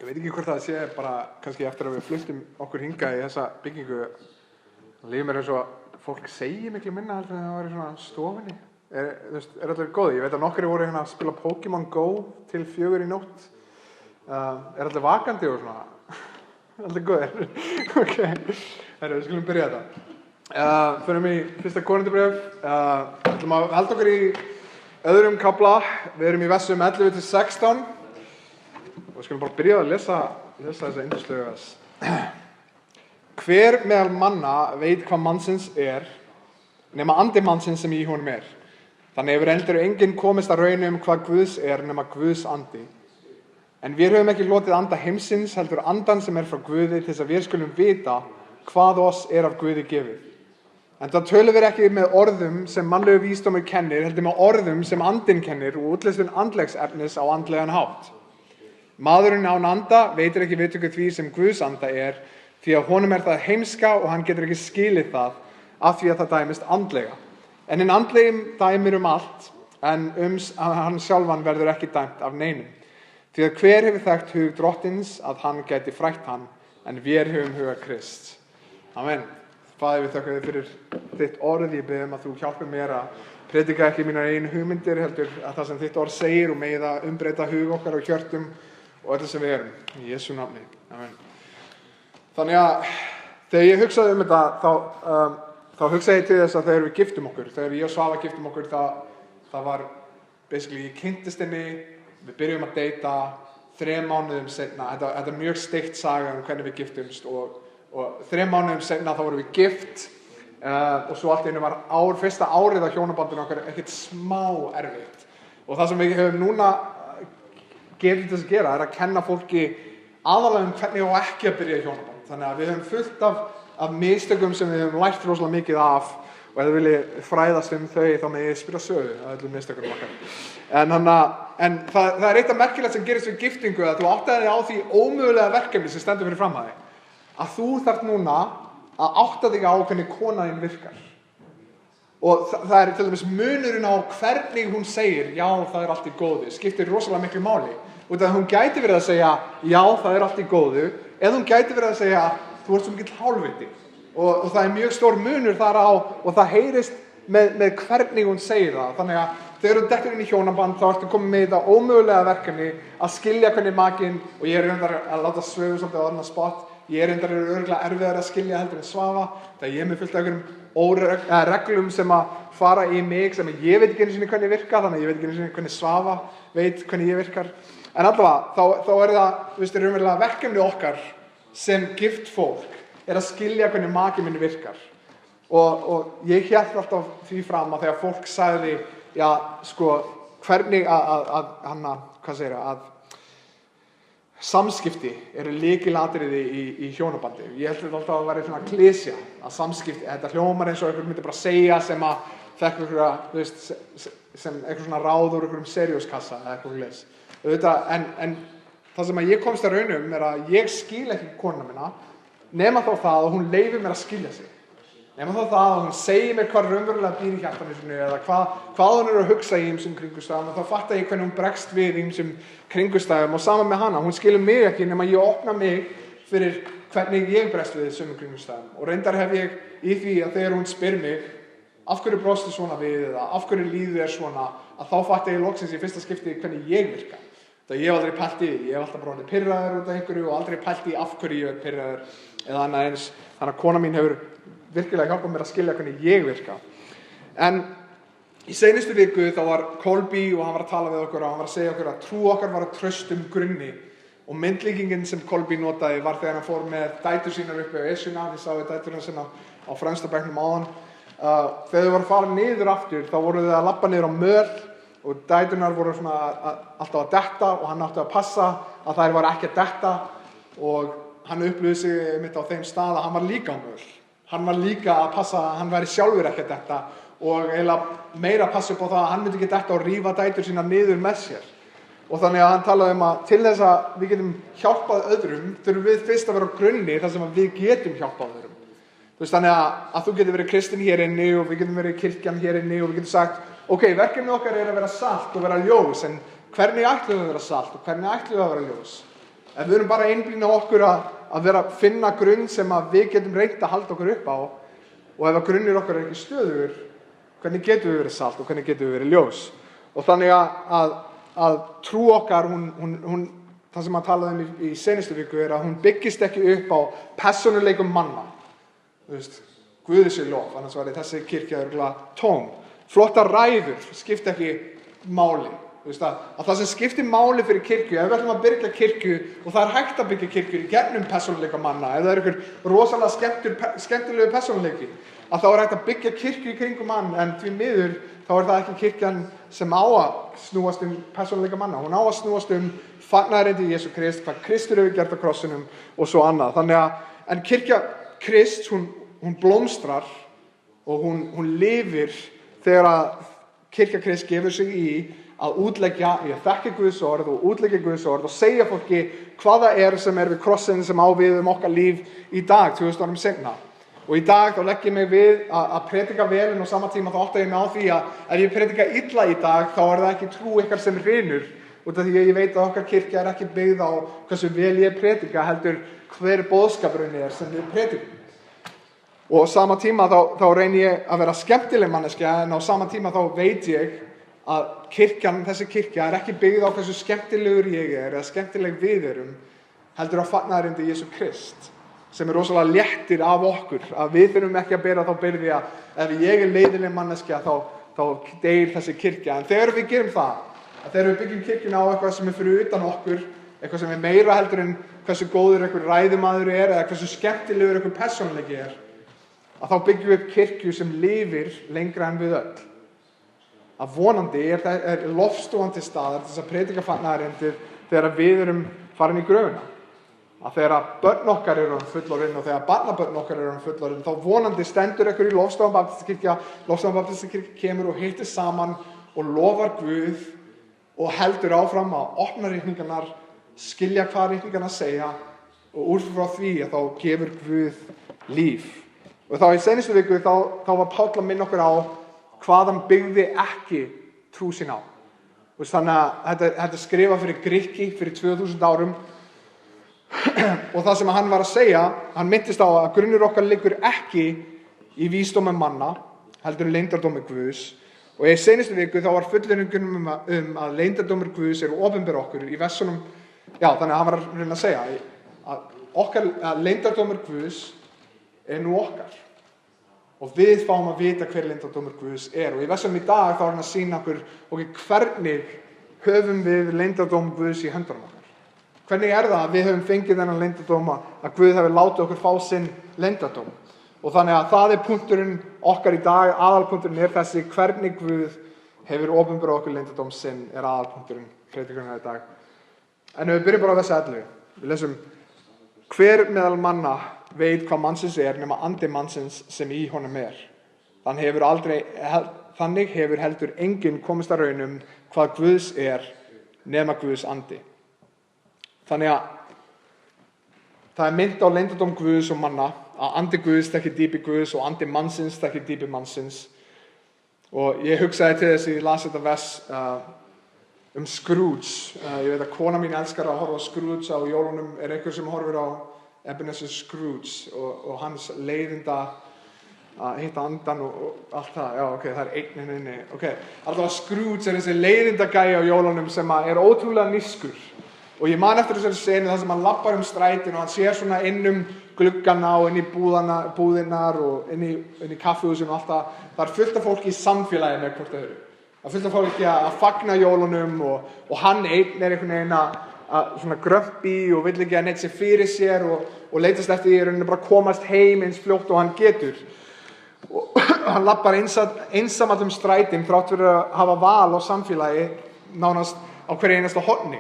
Ég veit ekki hvort það sé bara kannski eftir að við fluttum okkur hingað í þessa byggingu. Það líður mér eins og fólk segir miklu minna heldur en það var í svona stofunni. Er allir góði? Ég veit að nokkri voru hérna að spila Pokémon Go til 4 í nótt. Er allir vakandi og svona? Allir góðir? Ok, við skulum byrja þetta. Förum í fyrsta Korinthubréf. Við ætlum að halda okkur í öðrum kafla. Við erum í versum 11-16. Og við skulum bara byrja að lesa þessa yndislegu vers. Hver meðal manna veit hvað mannsins nema andi mannsins sem í honum er. Þannig hefur heldur enginn komist að raun hvað Guðs nema Guðs andi. En við höfum ekki hlotið anda heimsins, heldur andan sem frá Guði, til þess að við skulum vita hvað oss af Guði gefið. En það tölum við ekki með orðum sem mannlegu vísdómur kennir, heldur með orðum sem andinn kennir og útlistun andlegs efnis á andlegan hátt. Maðurinn án anda veitir ekki viðtöku því sem Guðs anda því að honum það heimska og hann getur ekki skilið það af því að það dæmist andlega. En hinn andlegum dæmir allt, en hann sjálfan verður ekki dæmt af neinum. Því að hver hefur þekkt hug drottins að hann gæti frætt hann, en við höfum huga Krist. Amen. Faðir, við þökkum þér fyrir þitt orð. Ég bið að þú hjálpir mér að predika ekki mínar eigin hugmyndir, heldur að það sem þitt orð segir og megi það umbreyta hug okkar og hjörtum og öllu sem við erum. Í Jesú nafni. Amen. Þannig að þegar ég hugsaði þetta, þá hugsaði ég til þess að þegar við giftum okkur, þegar ég og Svava giftum okkur, það var basically, ég kynntist henni, við byrjum að deyta 3 mánuðum seinna. Þetta er mjög steikt saga hvernig við giftumst og 3 mánuðum seinna þá vorum við gift og svo allt í einu var fyrsta árið á hjónabandinu okkar ekkert smá erfitt. Og það sem við höfum núna gefið þess að gera að kenna fólki aðalega hvernig á ekki að byrja hjónaband. Þannig að við höfum fullt af mistökum sem við höfum lært rosalega mikið af og ef þið viljið fræðast þau þá með ég spyrja sögu af öllum mistökunum okkar. En það er eitt af merkilegt sem gerist við giftingu að þú áttaði þig á því ómögulega verkefni sem stendur fyrir fram að þig. Að þú þarft núna að átta þig á hvernig kona þín virkar. Og það er til dæmis munurinn á hvernig hún segir já, það allt í góðu, skiptir rosalega miklu máli. Út af að hún gæti verið að segja já, það allt í góðu, eða hún gæti verið að segja þú ert svo mikill hálfviti. Og það er mjög stór munur þar á og það heyrist með hvernig hún segir það. Þannig að þegar þú dettur inn í hjónaband þá ertu komið með þetta ómögulega verkefni að skilja hvernig makinn, og ég reyndar að láta Svövu svolítið á annan spott, ég reyndar örugglega erfiðar að skilja heldur en Svava, þegar ég er með fullt af einhverjum reglum sem að fara í mig sem ég veit ekki einu sinni hvernig virka, þannig að ég veit ekki einu sinni hvernig Svava veit hvernig ég virkar. En allavega, þá er það, raunverulega verkefni okkar sem gift fólk að skilja hvernig makinn minn virkar. Og ég hélt alltaf því fram að þegar fólk sagði, já, sko, hvernig að samskipti eru lykilatriði í hjónabandi. Ég held alltaf að vera svona klysja að samskipti, þetta hljómar eins og einhver myndi bara segja sem að þekka einhverja, sem einhver svona ráð úr einhverjum serióskassa eða eitthvað leys. En það sem að ég komst að raunum að ég skil ekki konuna mína nema þá það að hún leyfir mér að skilja sig. Nema þá það að hún segir mér hvað raunverulega býr í hjartanu sínu eða hvað hún að hugsa í ýmsum kringumstæðum og þá fatta ég hvernig hún bregst við ýmsum kringumstæðum og sama með hana. Hún skilur mig ekki nema ég opna mig fyrir hvernig ég bregst við þessum kringumstæðum. Og reyndar hef ég í því að þegar hún spyr mig af hverju brostu svona við eða af hverju líður þér svona, að þá fatta ég loksins í fyrsta skipti hvernig ég virka. Það ég hef aldrei pælt í því, ég hef alltaf bara pirraður út af einhverju og aldrei pælt í af hverju ég er pirraður eða annað eins. Þannig að kona mín hefur virkilega hjálpað mér að skilja hvernig ég virka. En í seinustu viku þá var Kolby og hann var að tala við okkur og hann var að segja okkur að trú okkar var á traustum grunni. Og myndlíkingin sem Kolby notaði var þegar hann fór með dætur sínar uppi á Esjuna, við sáum dæturna sína á fremsta bekknum áðan. Þegar þau voru að fara niður aftur þá voru þau að labba niður á möl og dæturnar voru svona alltaf að detta og hann átti að passa að þær var ekki að detta og hann upplifði sig mitt á þeim stað að hann var líka á möl. Hann var líka að passa að hann væri sjálfur ekki að detta og eiginlega meira að passa upp á það að hann myndi ekki detta og rífa dætur sína niður með sér. Og þannig að hann talaði að til þess að við getum hjálpað öðrum þurfum við fyrst að vera á grunni þar sem við getum hjálpað öðrum. Þannig að þú getur verið kristinn hér inni og við getum verið kirkjan hér inni og við getum sagt ok, verkefni okkar að vera salt og vera ljós, en hvernig ætlum við að vera salt og hvernig ætlum við að vera ljós? Ef við erum bara einblína okkur að vera að finna grunn sem að við getum reynt að halda okkur upp á, og ef að grunnur okkar er ekki stöðugur, hvernig getum við verið salt og hvernig getum við verið ljós? Og þannig að trú okkar, það sem að talaði í seinustu viku er að hún byggist ekki upp á persónuleikum manna. Þú veist, Guði sé lof, annars var þessi kirkja örugglega tóm. Flottar ræður skipta ekki máli. Þú veist að það sem skiptir máli fyrir kirkju, ef við ætlum að byggja kirkju, og það er hægt að byggja kirkju í gegnum persónuleika manna, ef það er einhver rosalega skemmtilegu persónuleiki, að þá er hægt að byggja kirkju í kringum mann, en því miður þá er það ekki kirkjan sem á að snúast persónuleika manna. Hún á að snúast fagnaðarerindi Jesú Krist, hvað Kristur hefur gert á krossinum og svo annað. Þannig en kirkja Krist, hún blómstrar og hún lifir þegar að kirkja Krist gefur sig í að útleggja, ég þekki Guðs orð og útleggja Guðs orð og segja fólki hvað það er sem við krossin sem á við okkar líf í dag, 2000 árum seinna. Og í dag þá legg ég mig við að predika vel, en á sama tíma þá átta ég mig á því að ef ég predika illa í dag, þá er það ekki trú ykkar sem hrynur, út af því að ég veit að okkar kirkja er ekki byggð á hversu vel ég predika, heldur hver boðskapurinn er sem við predikum. Og á sama tíma þá reyni ég að vera skemmtileg manneskja, en á sama tíma þá veit ég að þessi kirkja er ekki byggð á hversu skemmtilegur ég er eða skemmtileg við erum, heldur á fagnaðarerindi Jesú Krist, sem er rosalega léttir af okkur, að við þurfum ekki að bera þá byrði að ef ég er leiðileg manneskja þá deyr þessi kirkja. En þegar við gerum það, að þegar við byggjum kirkjuna á eitthvað sem er fyrir utan okkur, eitthvað sem er meira heldur en hversu góður einhver ræðumaður er eða hversu skemmtilegur einhver persónuleiki er, að þá byggjum við upp kirkju sem lifir lengra en við öll. Að vonandi er lofstofan til staðar til þess að predika fagnaðarerindið þegar við erum farin í gröfina. Að þegar börn okkar eru fullorðin og þegar barnabörn okkar eru fullorðin, þá vonandi stendur ykkur í Lofstofan Baptistakirkja, Lofstofan Baptistakirkja kemur og hittir saman og lofar Guð og heldur áfram að opna reikningarnar, skilja hvað reikningarnar segja, og úr frá því að þá gefur Guð líf. Og þá í seinustu viku þá var Páll að minna okkur á hvað hann byggði ekki trú sín á. Þannig að þetta skrifa fyrir Grikki fyrir 2000 árum, og það sem hann var að segja, hann minntist á að grunnur okkar liggur ekki í vísdómi manna, heldur leyndardómi Guðs. Og í seinustu viku þá var fullyrðingin að leyndardómur Guðs eru opinber okkur í versunum. Já, þannig að hann var að reyna að segja að leyndardómur Guðs er nú okkar. Og við fáum að vita hver leyndardómur Guðs er. Og í versunum í dag þá er hann að sýna okkur hvernig höfum við leyndardóm Guðs í höndunum okkar. Hvernig er það að við höfum fengið þennan leyndardóma, að Guð hefur látið okkur fá sinn leyndardóm? Og þannig að það er punkturinn okkar í dag, aðalpunkturinn er þessi, hvernig Guð hefur opinberað okkur leyndardóm sinn, er aðalpunkturinn predikunarinnar í dag. En við byrjum bara á þessu 11. Við lesum: hver meðal manna veit hvað mannsins er nema andi mannsins sem í honum er. Þannig hefur heldur enginn komist að raun hvað Guðs er nema Guðs andi. Þannig að það er mynd á leyndardóm Guðs og manna, að andi Guðs þekkir dýpi Guðs og andi mannsins þekkir dýpi mannsins. Og ég hugsaði til þess að ég las þetta vers Scrooge. Ég veit að kona mín elskar að horfa á Scrooge á jólunum. Er einhver sem horfir á Ebenezer Scrooge og hans leiðinda að hitta andan og allt það? Já, ok, það er einninni. Ok, alltaf Scrooge er þessi leiðinda gæi á jólunum sem er ótrúlega nískur. Og ég man eftir þessari senu þar sem hann lappar strætin og hann sér svona inn gluggana og inn í búðirnar og inn í kaffihúsinu og allt það. Það er fullt af fólki í samfélagi með hvort öðru. Það er fullt af fólki að fagna jólunum og hann einn er einhvern veginn að svona grömpi og vill ekki að neitt sér fyrir sér og leitast eftir því að bara komast heim eins fljótt og hann getur. Og hann lappar einsam strætin þrátt fyrir að hafa val á samfélagi nánast á hverju einasta horni.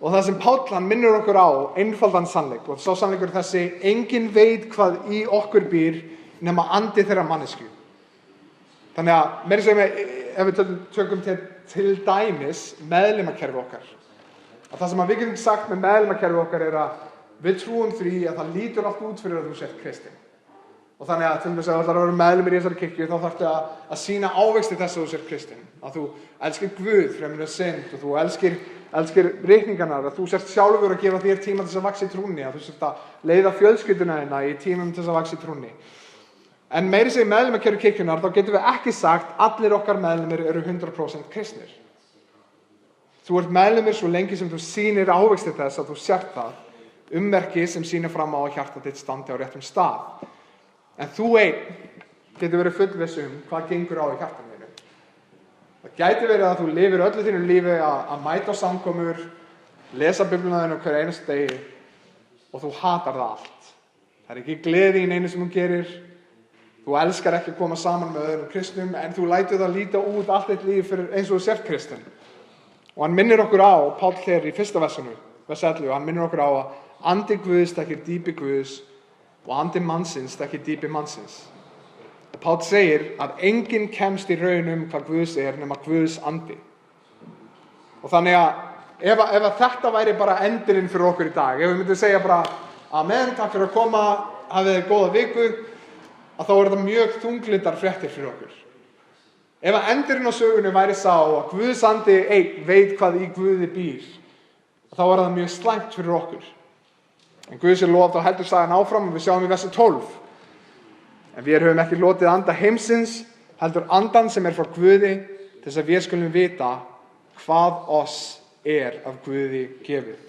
Og það sem Páll hann minnir okkur á, einfaldan sannleik, og sá sannleikur þessi: enginn veit hvað í okkur býr nema andi þeirra manneskju. Þannig að meira sem ef við tökum til dæmis meðlimakerfi okkar, að það sem við getum sagt með meðlimakerfi okkar er að við trúum því að það lítur allt út fyrir að þú sért kristinn. Og þannig að til dæmis ef þú ætlar að vera meðlimur í þessari kirkju þá þarftu að sýna ávexti þess að þú sért kristinn. Að þú elskir Guð fremur en synd og þú elskir reikningarnar, að þú sért sjálfur að gefa þér tíma til þess að vaxa í trúnni, að þú sért að leiða fjölskylduna þína í tímum til þess að vaxa í trúnni. En meiri segir meðlimakerfi kirkjunnar, þá getum við ekki sagt allir okkar meðlimir eru 100% kristnir. Þú ert meðlimur svo lengi sem þú sýnir ávexti þess að þú sért það, ummerki sem sýnir fram á að hjarta þitt standi á réttum stað. En þú einn getur verið fullviss hvað gengur á í hjartanu þínu. Það gæti verið að þú lifir öllu þínu lífi að mæta á samkomur, lesa Biblíuna þína hver einasta degi og þú hatar það allt. Það er ekki gleði í neinu sem þú gerir. Þú elskar ekki að koma saman með öðrum kristnum en þú lætur það líta út allt þitt líf eins og þú sért kristinn. Og hann minnir okkur á, Páll hér í 1. versinu, vers 11, hann minnir okkur á að andi Guðs þekkir dýpi Guðs og andi mannsins þekkir dýpi mannsins. Páll segir að enginn kemst í raun hvað Guðs nema Guðs andi. Og þannig að ef þetta væri bara endurinn fyrir okkur í dag, ef við myndum segja bara amen, takk fyrir að koma, hafið þið góða viku, að þá er þetta mjög þunglyndar fréttir fyrir okkur. Ef að endurinn á sögunni væri sá að Guðs andi einn veit hvað í Guði býr, þá er það mjög slæmt fyrir okkur. En Guð sé lof, þá heldur sagan áfram og við sjáum í versi 12. En við höfum ekki lotið anda heimsins, heldur andan sem frá Guði, til þess að við skulum vita hvað oss af Guði gefið.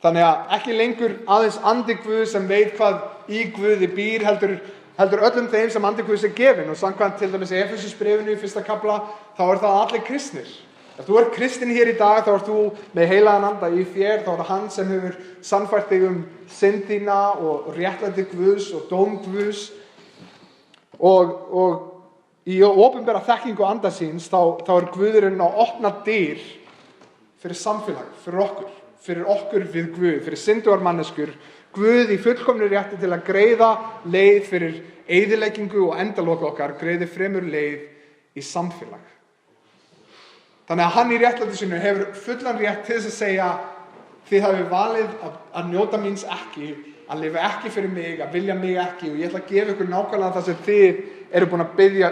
Þannig að ekki lengur aðeins andi Guð sem veit hvað í Guði býr, heldur öllum þeim sem andi Guðs gefinn. Og samkvæmt til dæmis í Efesíusbréfinu í 1. kafla, þá það allir kristnir. Ef þú ert kristinn hér í dag, þá ert þú með heilagan anda í þér, þá það hann sem hefur sannfært þig synd þína og réttlæti Guðs og dóm Guðs. Og í opinbera þekkingu anda síns, þá Guðurinn að opna dyr fyrir samfélag, fyrir okkur við Guð, fyrir syndugar manneskjur, Guð í fullkomnu rétti til að greiða leið fyrir eyðileggingu og endalok okkar, greiði fremur leið í samfélag. Þannig að hann í réttlæti sínu hefur fullan rétt til þess að segja þið hafið valið að njóta míns ekki, að lifa ekki fyrir mig, að vilja mig ekki og ég ætla að gefa ykkur nákvæmlega það sem þið eru búin að biðja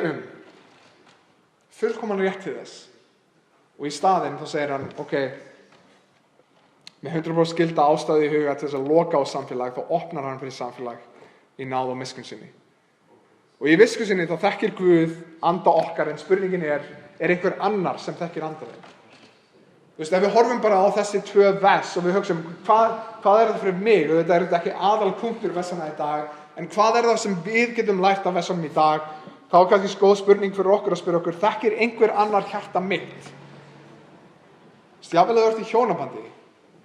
Fullkomnan rétt til þess. Og í staðinn þá segir hann, ok, með 100% skylda ástæðu í huga til þess að loka á samfélag, þá opnar hann fyrir samfélag í náð og miskunn sinni. Og í visku sinni þá þekkir Guð anda okkar, en spurningin er einhver annar sem þekkir anda þeim? Þú veist, ef við horfum bara á þessi 2 vers og við hugsum, hvað það fyrir mig? Og þetta þetta ekki aðal punktur versana í dag, en hvað það sem við getum lært af versanum í dag? Þá kannski góð spurning fyrir okkur að spyrja okkur, þekkir einhver annar hjarta mitt? Jafnvel að þú ert í hjónabandi,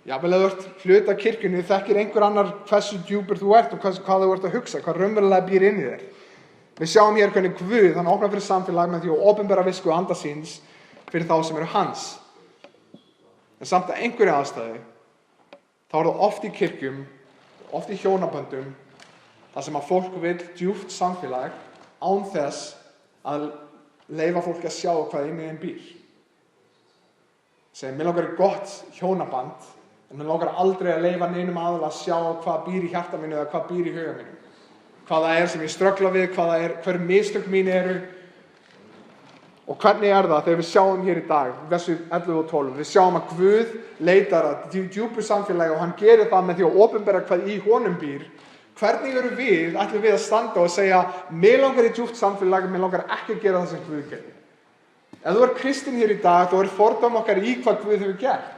jafnvel að þú ert hluti af kirkjunni, þekkir einhver annar hversu djúpur þú ert og hvað þú ert að hugsa, hvað raunverulega býr inn í þér. Við sjáum hér hvernig Guð, hann opnar fyrir samfélag með því að opinbera visku anda síns fyrir þá sem eru hans. En samt að einhverju aðstæðu, þá það oft í kirkjum, oft í hjónaböndum, þar sem að fólk vil djúpt samfélag án þess að leyfa fólk að sjá hvað í þeim býr. Segir, mér langar gott hjónaband, en mér langar aldrei að leyfa neinum aðal að sjá hvað býr í hjarta mínu eða hvað býr í huga mínu. Hvað það sem ég ströggla við, hver mistök mín eru. Og hvernig það þegar við sjáum hér í dag, versu 11 og 12, við sjáum að Guð leitar að djúpu samfélagi og hann gerir það með því að opinbera hvað í honum býr. Hvernig ætlum við að standa og segja, mér langar í djúpt samfélagi, mér langar ekki að gera það sem Guð gerir. Ef þú kristinn hér í dag, þá fordóma okkar í hvað Guð hefur gert.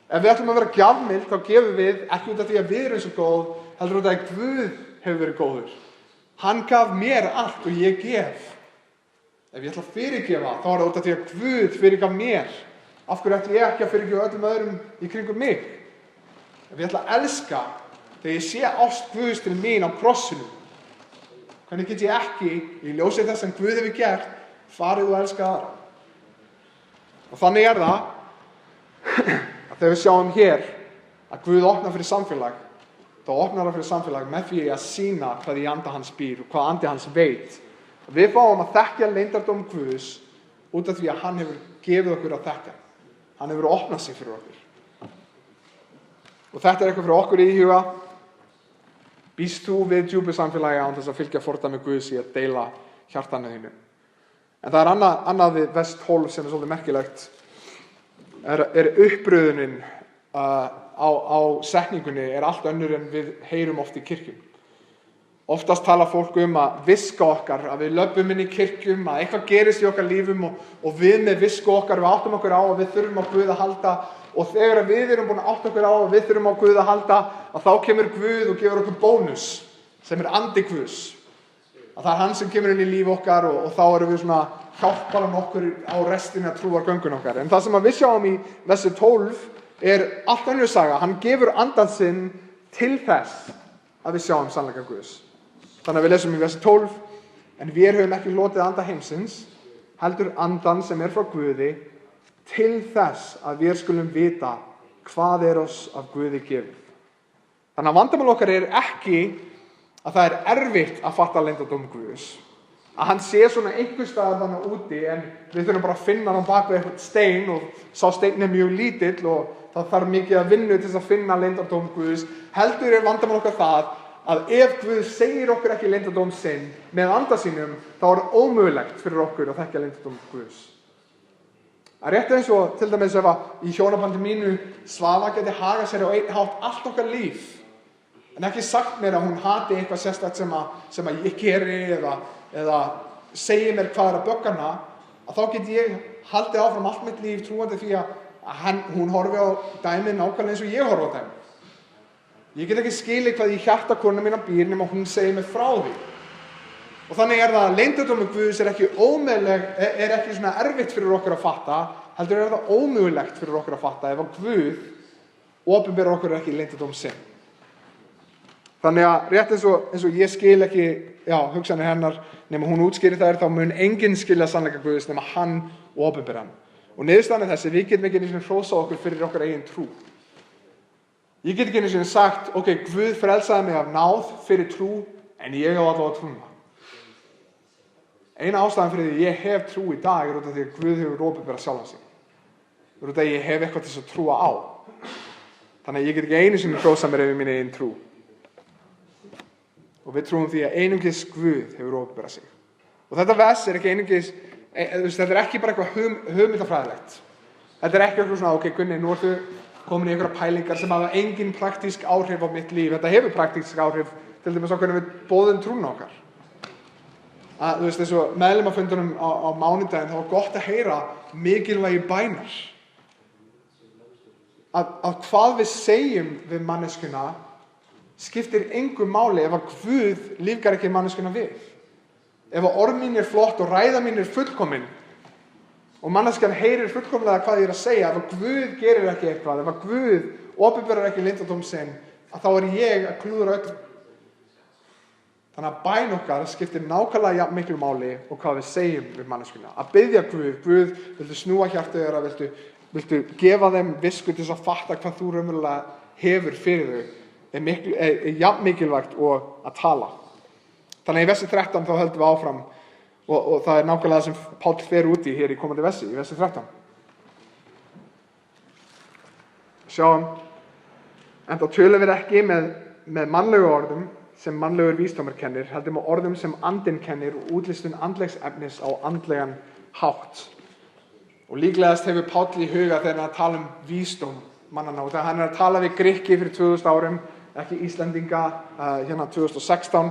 Ef við ætlum að vera gjafmild, þá gefum við, ekki út af því að við erum svo góð, heldur út af að Guð hefur verið góður. Hann gaf mér allt og ég gef. Ef ég ætla að fyrirgefa, þá það út af því að Guð fyrirgaf mér. Af hverju ætla ég ekki að fyrirgefa öllum öðrum í kringum mig? Ef ég ætla að elska, þegar ég sé ást Guðs til mín á krossinu, hvernig get ég ekki, í ljósi þess sem Guð hefur gert, farið og elska aðra? Og þannig það, að þegar við sjáum hér að Guð opnar fyrir samfélag, þá opnar það fyrir samfélag með því að sýna hvað í anda hans býr og hvað andi hans veit. Og við fáum að þekkja leyndardóm Guðs út af því að hann hefur gefið okkur að þekkja. Hann hefur opnað sig fyrir okkur. Og þetta eitthvað fyrir okkur í huga. Býst þú við djúpu samfélagi án þess að fylgja fordæmi Guðs í að deila hjartanu þínu? En það annað við vers 12 sem svolítið merkilegt, er uppröðunin á setningunni allt önnur en við heyrum oft í kirkjum. Oftast tala fólk að viska okkar, að við löbbum inn í kirkjum, að eitthvað gerist í okkar lífum og við með visku okkar, við áttum okkur á að við þurfum á Guð að halda, og þegar við erum búin að átta okkur á að við þurfum á Guð að halda, að þá kemur Guð og gefur okkur bónus sem andi Guðs. Að það hann sem kemur inn í líf okkar og þá erum við svona hjálpar hann okkur á restina trúargöngun okkar. En það sem við sjáum í versi 12 allt önnur saga. Hann gefur andan sinn til þess að við sjáum sannleika Guðs. Þannig að við lesum í versi 12, en við höfum ekki hlotið anda heimsins, heldur andan sem frá Guði, til þess að við skulum vita hvað oss af Guði gefið. Þannig að vandamál okkar ekki að það erfitt að fatta leyndardóm Guðs. Að hann sé svona einhvers staðar þannig úti, en við þurfum bara að finna hann bak við eitthvað stein og sá steinn mjög lítill og það þarf mikið að vinna til þess að finna leyndardóm Guðs. Heldur vandamál okkar það að ef Guð segir okkur ekki leyndardóm sinn með anda sínum, þá ómögulegt fyrir okkur að þekkja leyndardóm Guðs. Það rétt eins og til dæmis ef í hjónabandi mínu Svala geti hagað sér á einn hátt allt okkar líf, en ekki sagt mér að hún hati eitthvað sérstakt sem að ég geri eða segi mér hvað að bögga hana, að þá get ég haldið áfram allt mitt líf trúandi því að hún horfi á dæmið nákvæmlega eins og ég horfi á dæmið. Ég get ekki skilið hvað í hjarta konuna mína býr nema hún segir mér frá því. Og þannig það að leyndardómur Guðs ekki ómöguleg, ekki svona erfitt fyrir okkur að fatta, heldur það ómögulegt fyrir okkur að fatta ef að Guð opinberar okkur ekki leyndardóm sinn. Þannig að rétt eins og ég skil ekki hugsanir hennar nema hún útskýrir þær, þá mun enginn skilja sannleika Guðs nema hann opinberar hann. Og niðurstaðan þessi, við getum ekki einu sinni hrósað okkur fyrir okkar eigin trú. Ég get ekki einu sinni sagt, ok, Guð frelsaði mig af náð fyrir trú, en ég á allavega trúna. Eina ástæðan fyrir því ég hef trú í dag út af því að Guð hefur opinberað sjálfan sig. Út af því að ég hef eitthvað til að trúa á. Þannig að ég get ekki einu sinni hrósað mér yfir mín eigin trú. Og við trúum því að einungis Guð hefur opinberað sig. Og þetta vers ekki einungis, þetta ekki bara eitthvað hugmyndafræðilegt. Þetta ekki eitthvað svona, ok, Gunni, nú ertu komin í einhverja pælingar sem hafa engin praktísk áhrif á mitt líf. Þetta hefur praktísk áhrif, til dæmis á hvernig við boðum trúna okkar. Þú veist, eins og meðlimafundunum á mánudaginn, þá var gott að heyra mikilvægi bænar. Að hvað við segjum við manneskuna skiptir engu máli ef að Guð lífgar ekki manneskuna við. Ef að orð mín flott og ræða mín fullkomin og manneskjan heyrir fullkomlega hvað ég að segja, ef að Guð gerir ekki eitthvað, ef að Guð opinberar ekki leyndardóm sinn, að þá ég að klúðra öllu. Þannig að bæn okkar skiptir nákvæmlega jafn miklu máli og hvað við segjum við manneskuna. Að biðja Guð, viltu snúa hjarta þeirra, viltu gefa þeim visku til þess að fatta hvað þú raunverulega hefur fyrir þau, jafn mikilvægt og að tala. Þannig að í versi 13 þá höldum við áfram og það nákvæmlega það sem Páll fer út í hér í komandi versi, í versi 13. Sjáum, en þá tölum við ekki með mannlegu orðum sem mannlegur vísdómur kennir, heldur með orðum sem andinn kennir og útlistun andlegs efnis á andlegan hátt. Og líklegast hefur Páll í huga þegar hann tala vísdóm mannanna, og þegar hann að tala við Grikki fyrir 2000 árum, ekki Íslendinga, 2016,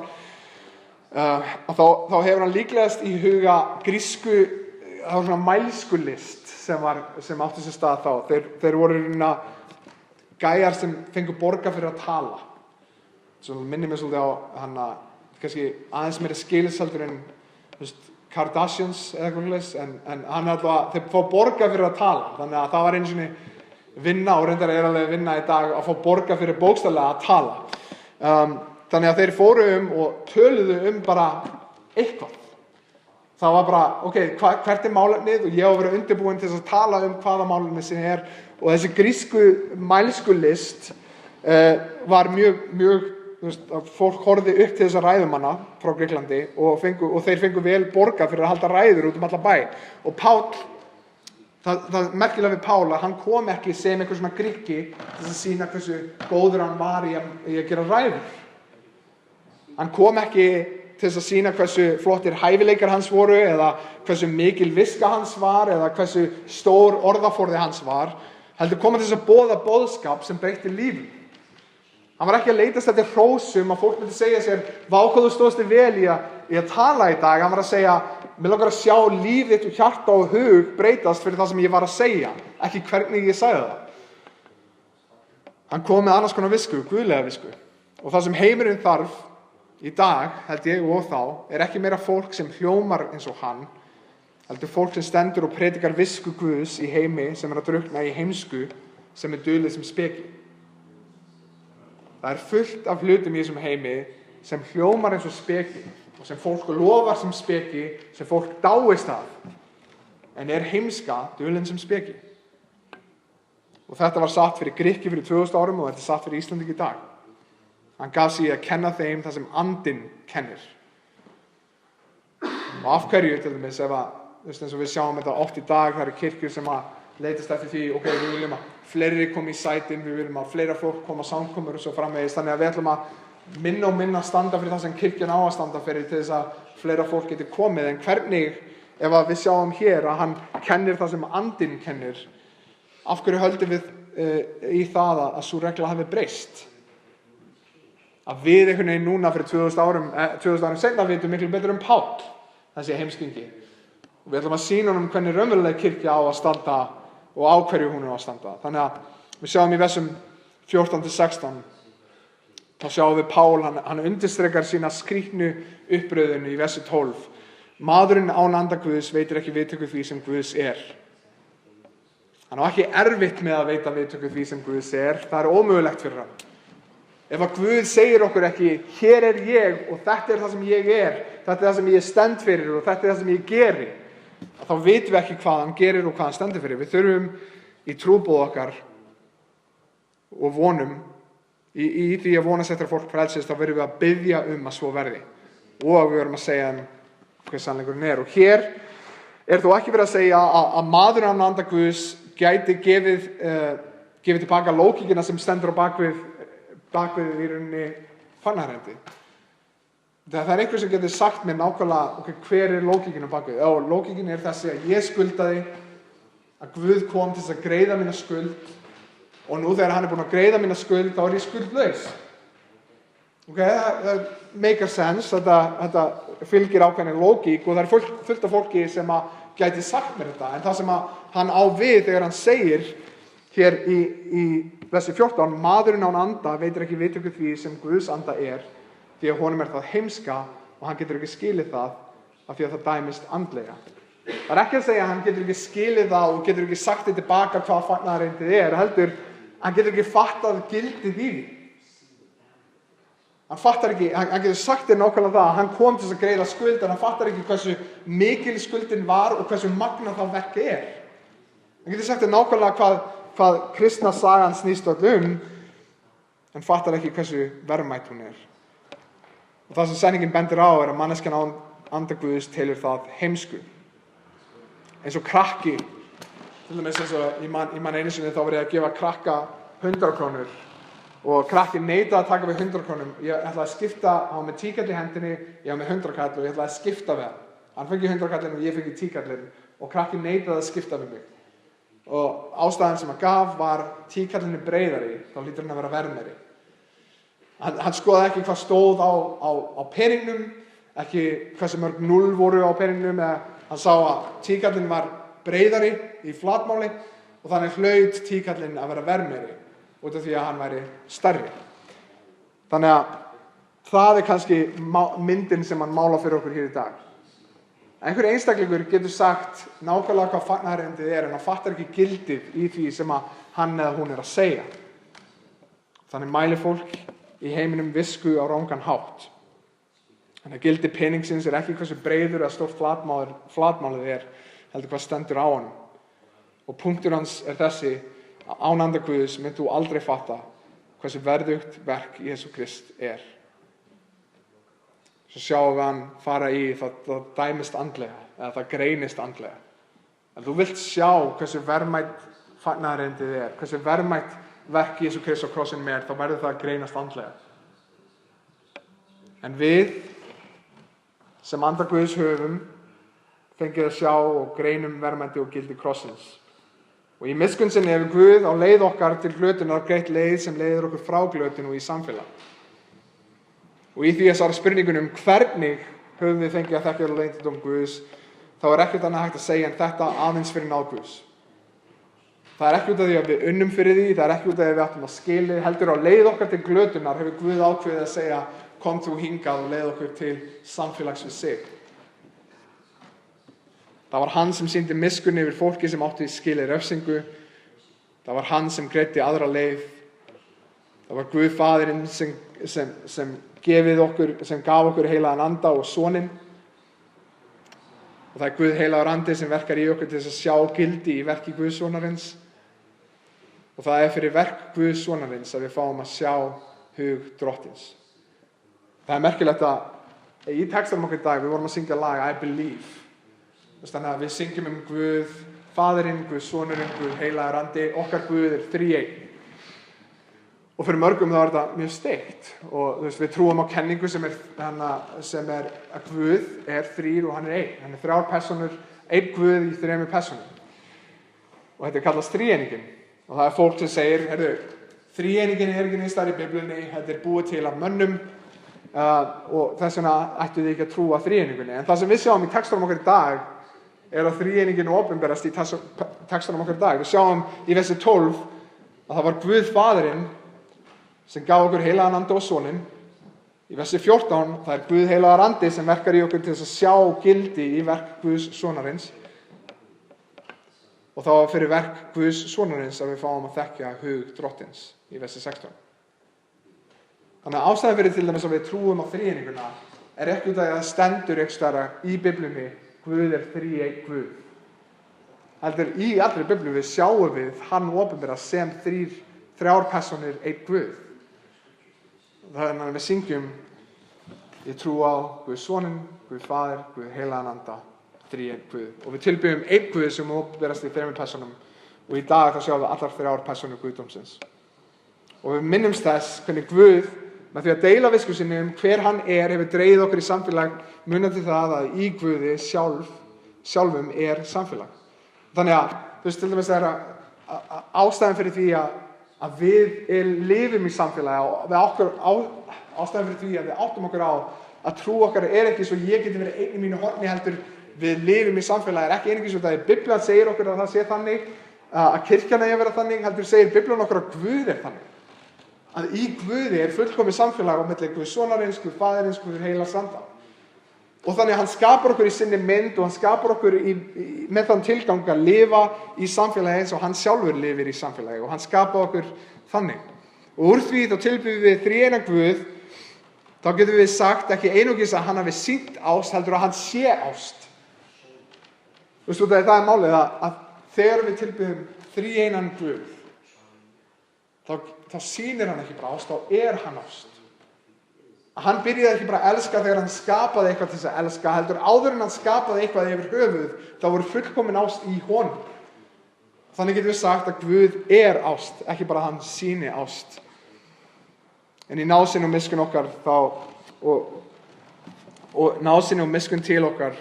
þá hefur hann líklegast í huga grísku, það var svona mælskulist sem átti sér stað þá. Þeir voru gæjar sem fengu borga fyrir að tala. Svo minnir mér svolítið á kannski aðeins meira skilseldur en Kardashians eða eitthvað slags, en hann alltaf, þeir fá borga fyrir að tala, þannig að það var einu sinni vinna, og reyndar alveg vinna í dag að fá borga fyrir bókstaflega að tala. Þannig að þeir fóru og töluðu bara eitthvað. Það var bara, ok, hvert málefnið, og ég á að vera undirbúinn til að tala hvaða málefnið sem og þessi grísku mælskulist var mjög fólk horfði upp til þessa ræðumanna frá Grikklandi og þeir fengu vel borgað fyrir að halda ræður út alla bæ. Og Páll, það merkilega við Páll að hann kom ekki sem einhver svona Grikki til að sýna hversu góður hann var í að gera ræður. Hann kom ekki til þess að sýna hversu flottir hæfileikar hans voru eða hversu mikil viska hans var eða hversu stór orðaforði hans var, heldur kom til þess að boða boðskap sem breytti lífum. Hann var ekki að leitast eftir hrósum að fólk myndi segja sér, vá hvað þú stóðst þig vel í að tala í dag. Hann var að segja, mér langar að sjá líf þitt og hjarta og hug breytast fyrir það sem ég var að segja, ekki hvernig ég sagði það. Hann kom með annars konar visku, guðlega visku. Og það sem heimurinn þarf í dag, held ég og þá, er ekki meira fólk sem hljómar eins og hann, heldur fólk sem stendur og predikar visku Guðs í heimi sem að drukkna í heimsku sem dulið sem speki. Það er fullt af hlutum í þessum heimi sem hljómar eins og speki og sem fólk lofar sem speki, sem fólk dáist af, en er heimska dulin sem speki. Og þetta var satt fyrir Grikki fyrir 2000 árum og þetta er satt fyrir Íslending í dag. Hann gaf sig að kenna þeim það sem andinn kennir. Og af hverju, til dæmis, eins og við sjáum þetta oft í dag, það eru kirkjur sem að leitast eftir því, ok, við viljum að fleiri komi í sætin, við viljum að fleira fólk koma á samkomur og svo framvegis, þannig að við ætlum að minna og minna standa fyrir það sem kirkjan á að standa fyrir til þess að fleira fólk geti komið. En hvernig, ef að við sjáum hér að hann kennir það sem andinn kennir, af hverju höldum við í það að sú regla hafi breyst? Að við einhvern veginn núna fyrir 2000 árum seinna vitum miklu betur Páll, þessi heimskingi. Og við ætlum að sýna honum hvernig raunveruleg kirkja á að standa og á hverju hún á að standa. Þannig að við sjáum í versum 14-16, þá sjáum við Pál, hann undirstrekar sína skrýtnu uppröðun í versi 12. Maðurinn án anda Guðs veitir ekki viðtöku því sem Guðs er. Hann á ekki erfitt með að veita viðtöku því sem Guðs er, það er ómögulegt fyrir hann. Ef að Guð segir okkur ekki, hér er ég og þetta er það sem ég er, þetta er það sem ég stend fyrir og þetta er það sem ég geri, þá vitum við ekki hvað hann gerir og hvað hann stendur fyrir. Við þurfum í trúboð okkar og vonum, í því að vonast eftir að fólk frelsist, þá verðum við að biðja að svo verði. Og við verðum að segja hver sannleikurinn er. Og hér er þó ekki verið að segja að maður án anda Guðs gæti gefið tilbaka lógíkina sem stendur á bakvið í rauninni fagnaðarændi. Það er einhver sem getur sagt mér nákvæmlega, okay, hver er lógíkin á bakvið? Lógíkin er þessi að ég skuldaði, að Guð kom til þess að greiða mína skuld og nú þegar hann er búinn að greiða mína skuld, þá er ég skuldlaus. Okay, það make sense, þetta fylgir ákveðinni lógík og það er fullt af fólki sem að gæti sagt mér þetta, en það sem að hann á við þegar hann segir hér í versi 14, maðurinn án anda veitir ekki viðtöku því sem Guðs anda er, því að honum er það heimska og hann getur ekki skilið það af því að það dæmist andlega. Það er ekki að segja að hann getur ekki skilið það og getur ekki sagt því tilbaka hvað fagnaðarændið er, heldur hann getur ekki fattað gildið í því. Hann fattar ekki, hann getur sagt þér nákvæmlega það að hann kom til þess að greiða skuld, en hann fattar ekki hversu mikil skuldin var og hversu magnað það verk er. Hann getur sagt þér nákvæmlega hvað kristna sagan snýst öll en fattar ekki hversu verðmæt hún er. Og það sem senningin bendir á er að manneskjan án anda Guðs telur það heimsku. Eins og krakki, til dæmis eins og ég man einu sinni þá var ég að gefa krakka 100 krónur og krakki neitaði að taka við 100 krónum. Ég ætlaði að skipta, hann var með tíkall í hendinni, ég var með 100 kall og ég ætlaði að skipta við hann. Hann fengi 100 kallinn og ég fengi tíkallinn og krakki neitaði að skipta við mig. Og ástæðan sem hann gaf var tíkallinn er breiðari, þá lítur hann að vera verðmeiri. Hann skoðaði ekki hvað stóð á peningnum, ekki hversu mörg 0 voru á peningnum, eða hann sá að tíkallinn var breiðari í flatmáli og þannig hlaut tíkallinn að vera verðmeiri út af því að hann væri stærri. Þannig að það er kannski myndin sem hann mála fyrir okkur hér í dag. Einhver einstaklingur getur sagt nákvæmlega hvað fagnaðarændið er en hann fattar ekki gildið í því sem að hann eða hún er að segja. Þannig mælir fólk í heiminum visku á rangan hátt. Þannig að gildi peningsins er ekki hversu breiður eða stórt flatmálið er, heldur hvað stendur á honum. Og punktur hans er þessi, að án anda Guðs mynd þú aldrei fatta hversu verðugt verk Jesú Krist er. Svo sjáum við hann fara í það dæmist andlega, eða það greinist andlega. En þú vilt sjá hversu verðmætt fagnaðarændið er, hversu verðmætt verk Jesú Krist á krossinum er, þá verður það að greinast andlega. En við sem anda Guðs höfum fengið að sjá og greinum verðmæti og gildi krossins. Og í miskunn sinni hefur Guð á leið okkar til glötunar greitt leið sem leiðir okkur frá glötun og í samfélag. Og í því að svara spurningunum hvernig höfum við fengið að þekkja leyndardóm Guðs, þá er ekkert annað hægt að segja en þetta aðeins fyrir náð Guðs. Það er ekki út af því að við unnum fyrir því, það er ekki út af því að við áttum að skili, heldur á leið okkar til glötunar hefur Guð ákveðið að segja kom þú hingað og leið okkur til samfélags við sig. Það var hann sem sýndi miskunn yfir fólki sem átti skilið refsingu. Það var hann sem greiddi aðra leið. Það var Guð Faðirinn sem gaf okkur heilagan anda og soninn. Og það er Guð heilagur andi sem verkar í okkur til þess að sjá gildi í verki Guðs sonarins. Og það er fyrir verk Guðs sonarins að við fáum að sjá hug Drottins. Það er merkilegt að í textanum okkar í dag, við vorum að syngja lag I Believe. Þannig að við syngjum Guð Faðirinn, Guð Sonurinn, Guð heilagur andi, okkar Guð er þríeinn. Og fyrir mörgum þá er þetta mjög steikt. Og við trúum á kenningu sem er að Guð er þrír og hann er einn. Hann er þrjár persónur, einn Guð í þremur persónum. Og þetta kallast þríeiningin. Og það er fólk sem segir, þríeiningin er ekki neins staðar í Biblíunni, þetta er búið til af mönnum. Og þess vegna ættu þið ekki að trúa þríeiningunni. En það sem við sjáum í textunum okkar í dag er að þríeiningin opinberast í textunum okkar í dag. Við sjáum í versi 12 að það var Guð Faðirinn sem gaf okkur heilagan anda og soninn. Í versi 14 það er Guð heilagur andi sem verkar í okkur til þess að sjá gildi í verk Guðs sonarins. Og þá fyrir verk Guðs sonarins að við fáum að þekkja hug Drottins í versi 16. Þannig að ástæðan fyrir til dæmis að við trúum á þríeininguna er ekki út af því að það stendur einhvers staðar í Biblíunni Guð er þríeinn Guð. Heldur í allri Biblíu við sjáum við hann opinbera sem þrjár persónur einn Guð. Þannig að við syngjum ég trú á Guð Soninn, Guð Faðir, Guð heilagan anda, þríeinn Guð. Og við tilbyggjum einn Guð sem opinberast í þremur persónum og í dag þá sjáum við allar þrjár persónur Guðdómsins. Og við minnumst þess hvernig Guð með því að deila visku sinni hver hann hefur dregið okkur í samfélag munandi það að í Guði sjálfum er samfélag. Þannig að, til dæmis það er ástæðan fyrir því að við lifum í samfélagi og ástæðan fyrir því að við áttum okkur á að trú okkar er ekki svo ég geti verið einn í mínu horni heldur við lifum í samfélagi er ekki einungis svo að Biblían segir okkur að það sé þannig að kirkjan eigi að vera þannig heldur segir Biblían okkur að Guð er þannig. Að í Guði er fullkomið samfélag á milli Guð sonarins, Guð Faðirins, Guð heilags anda. Og þannig að hann skapar okkur í sinni mynd og hann skapar okkur með þann tilgang að lifa í samfélagi eins og hann sjálfur lifir í samfélagi og hann skapar okkur þannig. Og úr því þá tilbyggum við þríeina Guð, þá getum við sagt ekki einungis að hann hafi sýnt ást, heldur að hann sé ást. Það er málið að þegar við tilbyggjum þríeinan Guð, þá sýnir hann ekki bara ást, þá er hann ást. Hann byrjaði ekki bara að elska þegar hann skapaði eitthvað til þess að elska, heldur áður en hann skapaði eitthvað yfir höfuð, þá voru fullkomin ást í honum. Þannig getum við sagt að Guð er ást, ekki bara að hann sýni ást. En í násinni og miskunn okkar og násinni og miskunn til okkar,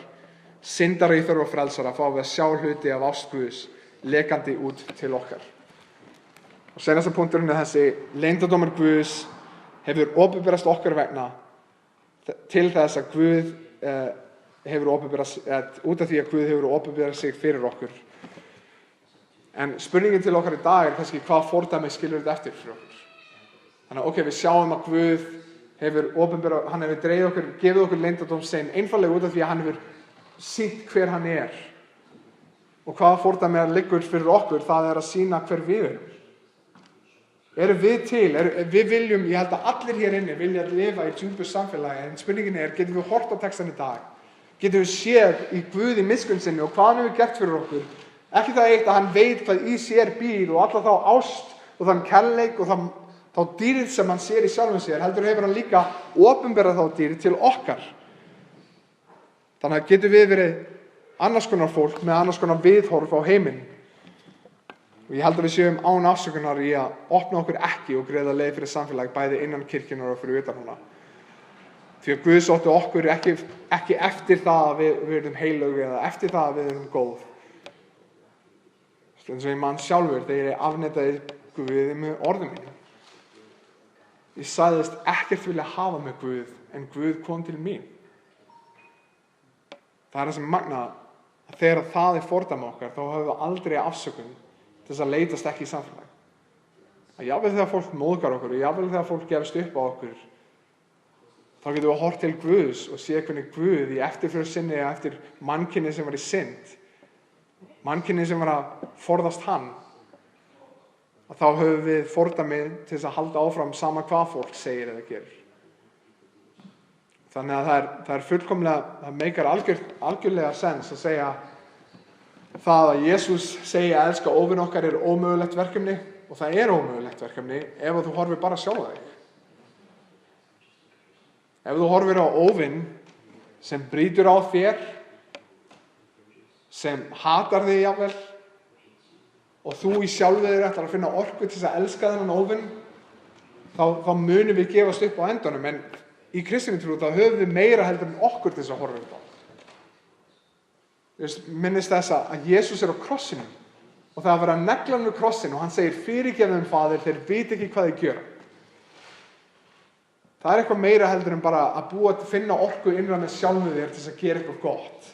syndara í þörf og frelsara, fáum við að sjá hluti af ást Guðs lekandi út til okkar. Og seinasta punkturinn er þessi, leyndardómur Guðs hefur opinberast okkar vegna til þess að Guð hefur opinberast, út af því að Guð hefur opinberað sig fyrir okkur. En spurningin til okkar í dag er kannski hvað fordæmi skilur þetta eftir fyrir okkur. Þannig að við sjáum að Guð hefur opinberað, hann hefur dreigð okkur, gefið okkur leyndardóm sinn einfaldlega út af því að hann hefur sýnt hver hann er. Og hvað fordæmi liggur fyrir okkur, það er að sýna hver við erum. Erum við til, við viljum, ég held að allir hér inni vilja að lifa í djúpu samfélagi, en spurningin er, getum við hort á textan í dag? Getum við séð í Guð í miskunn sinni og hvað hann hefur gert fyrir okkur? Ekki það eitt að hann veit hvað í sér býr og alla þá ást og þann kærleik og þá dýrið sem hann sér í sjálfum sér, heldur hefur hann líka opinberað þá dýrið til okkar. Þannig að getum við verið annars konar fólk með annars konar viðhorf á heiminn. Og ég held að við séum án afsökunar í að opna okkur ekki og greiða leið fyrir samfélag bæði innan kirkjunnar og fyrir utan hana. Því að Guð sótti okkur ekki eftir það að við erum heilög eða eftir það að við erum góð. Eins og ég man sjálfur þegar ég afneitaði Guði með orðum mínum. Ég sagðist ekkert vilja hafa með Guð, en Guð kom til mín. Það það sem magnað, að þegar það fordæmi okkar, þá höfum við aldrei afsökun til þess að leitast ekki í samfélag. Að jafnvel þegar fólk móðgar okkur, og jafnvel þegar fólk gefst upp á okkur, þá getum við horft til Guðs og séð hvernig Guð í eftirför sinni eða eftir mannkyni sem var í synd, mannkyni sem var að forðast hann, að þá höfum við fordæmi til þess að halda áfram sama hvað fólk segir eða gerir. Þannig að það er fullkomlega, það meikar algjörlega sens að segja það að Jesús segi að elska óvin okkar er ómögulegt verkefni, og það er ómögulegt verkefni ef þú horfir bara sjálfa þig. Ef þú horfir á óvin sem brýtur á þér, sem hatar þig jafnvel, og þú í sjálfu þér ætlar að finna orku til þess að elska þennan óvin, þá munum við gefast upp á endanum, en í kristinni trú þá höfum við meira heldur en okkur til þess að horfa upp á. Minnist þess að Jesús er á krossinum, og það er að vera að negla hann við krossin, og hann segir fyrirgefðu þeim Faðir, þeir vita ekki hvað þeir gera. Það er eitthvað meira heldur en bara að finna orku innra með sjálfu þér til þess að gera eitthvað gott.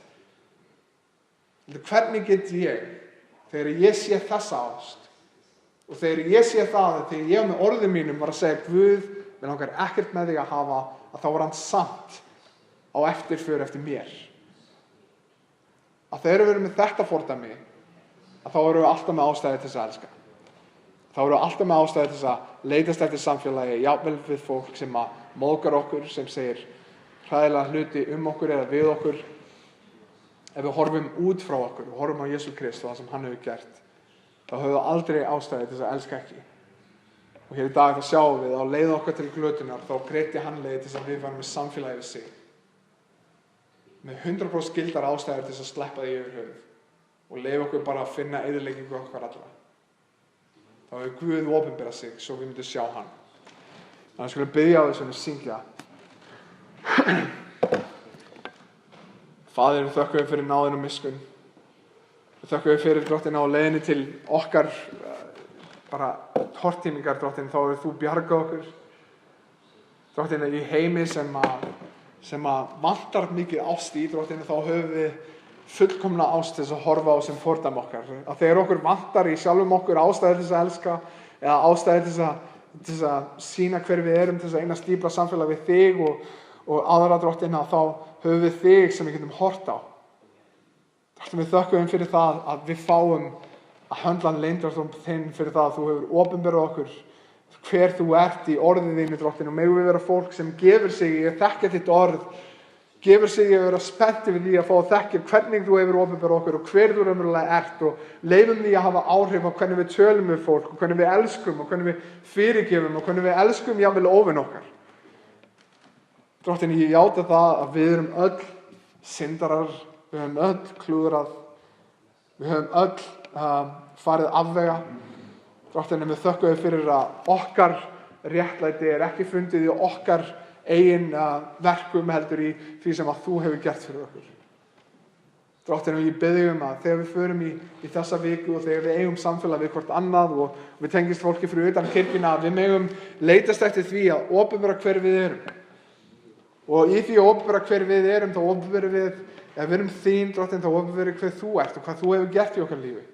Hvernig get ég, þegar ég sé þessa ást, og þegar ég sé það, þegar ég með orðum mínum var að segja Guð, við langar ekkert með þig að hafa, að þá var hann samt á eftirför eftir mér. Að þegar við erum með þetta fordæmi, að þá erum við alltaf með ástæði til þess að elska. Þá erum við alltaf með ástæði til þess að leitast eftir samfélagi, jafnvel við fólk sem að móðgar okkur, sem segir hræðilega hluti okkur eða við okkur. Ef við horfum út frá okkur og horfum á Jesú Krist og það sem hann hefur gert, þá höfum við aldrei ástæði til þess að elska ekki. Og hér í dag þá sjáum við á leið okkar til glötunar, þá greiddi hann leið til þess að við varum með samfélagi við sig. Með 100% gildar ástæður til þess að sleppa því yfir höfuð og leyfa okkur bara að finna eyðileggingu okkar allra. Þá hefur Guð opinberað sig svo við myndum sjá hann. Þannig að skulum biðja á þess að syngja. Faðir, við þökkum þér fyrir náðin og miskunn. Við þökkum þér fyrir Drottin á leiðinni til okkar bara tortímingar, Drottin, þá hefur þú bjargað okkur. Drottin, í heimi sem að vantar mikið ást í, Drottin, þá höfum við fullkomna ást til þess að horfa á sem fordæmi okkar. Að þegar okkur vantar í sjálfum okkur ástæði til þess að elska, eða ástæði til þess að sýna hver við erum, til þess að eina stípla samfélag við þig og aðra, Drottin, að þá höfum við þig sem við getum hort á. Drottin, við þökkum fyrir það að við fáum að höndla leyndardóm þinn, fyrir það að þú hefur opinberað okkur hver þú ert í orðið þínu, Drottin, og megum við vera fólk sem gefur sig í að þekkja þitt orð, gefur sig í að vera spennti við því að fá að þekkja hvernig þú hefur opinberað okkur og hver þú raunverulega ert, og leyfum því að hafa áhrif á hvernig við tölum við fólk og hvernig við elskum og hvernig við fyrirgefum og hvernig við elskum jafnvel óvin okkar. Drottin, ég játa það að við erum öll syndarar, við höfum öll klúðrað, við höfum öll farið afvega. Drottin, við þökkum þér fyrir að okkar réttlæti er ekki fundið í okkar eigin verkum, heldur í því sem að þú hefur gert fyrir okkur. Drottin, ég bið þig að þegar við förum í þessa viku og þegar við eigum samfélag við hvort annað og við tengist fólki fyrir utan kirkjuna, við megum leitast eftir því að opinbera hver við erum. Og í því að opinbera hver við erum, þá opinberum við, ef við erum þín, Drottin, þá opinberum við hver þú ert og hvað þú hefur gert í okkar lífi.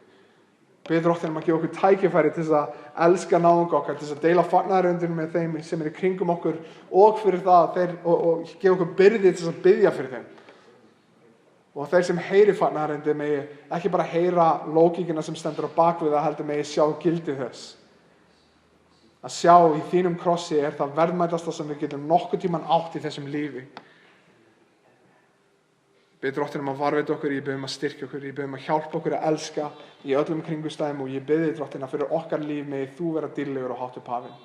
Bið Drottin að gefa okkur tækifæri til þess að elska náunga okkar, til þess að deila fagnaðaröndunum með þeim sem eru í kringum okkur og fyrir það að þeir, og gefa okkur byrði til þess að biðja fyrir þeim. Og þeir sem heyri fagnaðaröndið megi ekki bara heyra lógíkina sem stendur á bakvið það, heldur megi sjá gildi þess. Að sjá í þínum krossi er það verðmætasta sem við getum nokkuð tíman átt í þessum lífi. Bið Drottin að varðveita okkur, ég bið að styrkja okkur, ég bið að hjálpa okkur að elska í öllum kringumstæðum og ég bið Drottin að fyrir okkar líf megi þú vera dýrlegur og hátt upp hafinn.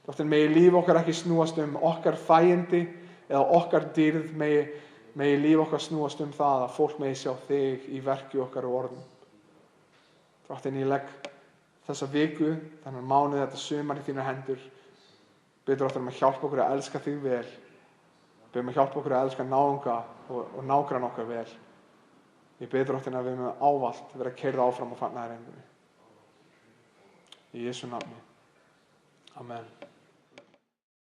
Drottin, megi líf okkar ekki snúast okkar þægindi eða okkar dýrð, megi líf okkar snúast það að fólk megi sjá þig í verki okkar og orðum. Drottin, ég legg þessa viku, þennan mánuð, þetta sumar í þínar hendur. Bið Drottin að hjálpa okkur að elska þig vel Biðjum að hjálpa okkur að elska náunga og nágranna okkar vel. Ég bið Drottinn að við mögum ávallt vera keyrð áfram á fagnaðarerindinu. Í Jesú nafni. Amen.